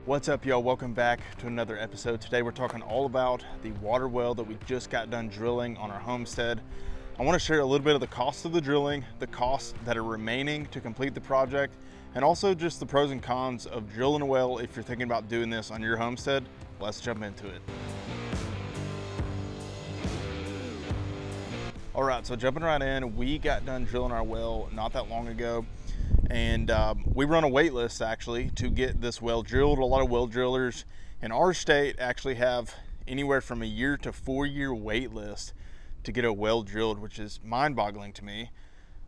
What's up, y'all? Welcome back to another episode. Today we're talking all about the water well that we just got done drilling on our homestead. I want to share a little bit of the cost of the drilling, the costs that are remaining to complete the project, and also just the pros and cons of drilling a well if you're thinking about doing this on your homestead. Let's jump into it. All right, so jumping right in, we got done drilling our well not that long ago. And we run a wait list actually to get this well drilled. A lot of well drillers in our state actually have anywhere from a year to 4-year wait list to get a well drilled, which is mind-boggling to me.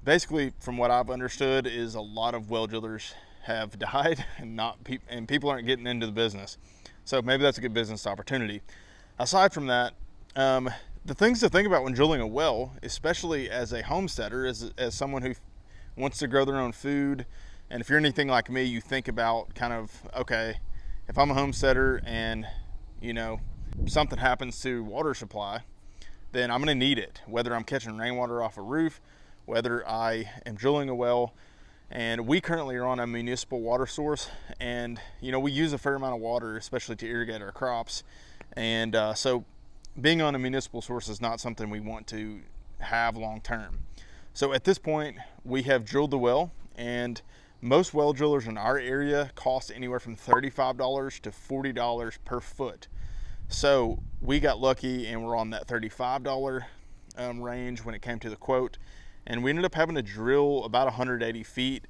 Basically, from what I've understood, is a lot of well drillers have died and people aren't getting into the business. So maybe that's a good business opportunity. Aside from that, the things to think about when drilling a well, especially as a homesteader, as someone who wants to grow their own food, and if you're anything like me, you think about kind of, okay, if I'm a homesteader and something happens to water supply, then I'm going to need it, whether I'm catching rainwater off a roof, whether I am drilling a well. And we currently are on a municipal water source, and we use a fair amount of water, especially to irrigate our crops. And so being on a municipal source is not something we want to have long term. So at this point, we have drilled the well, and most well drillers in our area cost anywhere from $35 to $40 per foot. So we got lucky and we're on that $35 range when it came to the quote. And we ended up having to drill about 180 feet.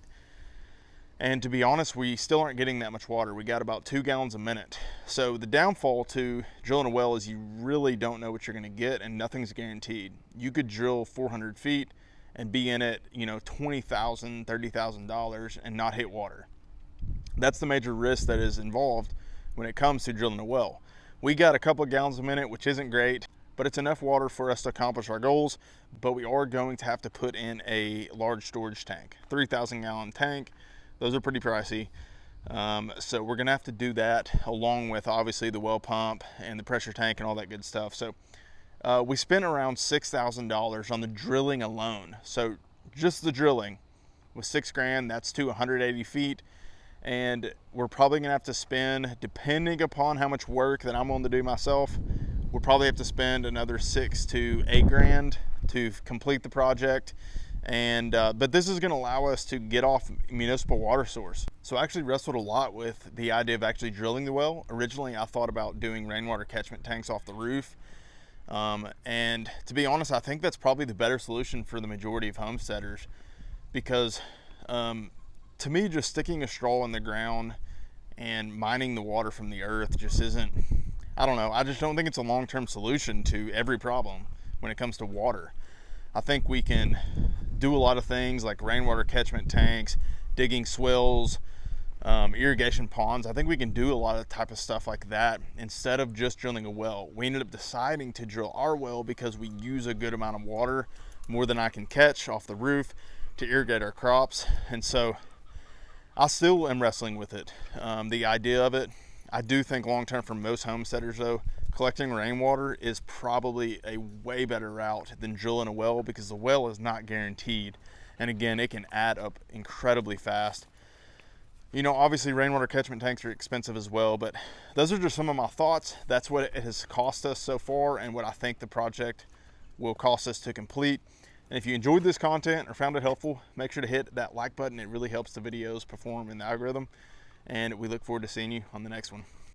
And to be honest, we still aren't getting that much water. We got about 2 gallons a minute. So the downfall to drilling a well is you really don't know what you're gonna get, and nothing's guaranteed. You could drill 400 feet and be in it, $20,000, $30,000 and not hit water. That's the major risk that is involved when it comes to drilling a well. We got a couple of gallons a minute, which isn't great, but it's enough water for us to accomplish our goals. But we are going to have to put in a large storage tank, 3,000 gallon tank. Those are pretty pricey. So we're gonna have to do that along with obviously the well pump and the pressure tank and all that good stuff. So we spent around $6,000 on the drilling alone. So just the drilling was $6,000, that's to 180 feet. And we're probably gonna have to spend, depending upon how much work that I'm willing to do myself, we'll probably have to spend another $6,000 to $8,000 to complete the project. And but this is going to allow us to get off municipal water source. So I actually wrestled a lot with the idea of actually drilling the well. Originally I thought about doing rainwater catchment tanks off the roof, and to be honest, I think that's probably the better solution for the majority of homesteaders, because to me, just sticking a straw in the ground and mining the water from the earth just isn't, I don't know, I just don't think it's a long-term solution to every problem when it comes to water. I think we can do a lot of things like rainwater catchment tanks, digging swells, irrigation ponds. I think we can do a lot of type of stuff like that instead of just drilling a well. We ended up deciding to drill our well because we use a good amount of water, more than I can catch off the roof, to irrigate our crops. And so I still am wrestling with it, the idea of it. I do think long term for most homesteaders though, collecting rainwater is probably a way better route than drilling a well, because the well is not guaranteed. And again, it can add up incredibly fast. Obviously rainwater catchment tanks are expensive as well, but those are just some of my thoughts. That's what it has cost us so far and what I think the project will cost us to complete. And if you enjoyed this content or found it helpful, make sure to hit that like button. It really helps the videos perform in the algorithm. And we look forward to seeing you on the next one.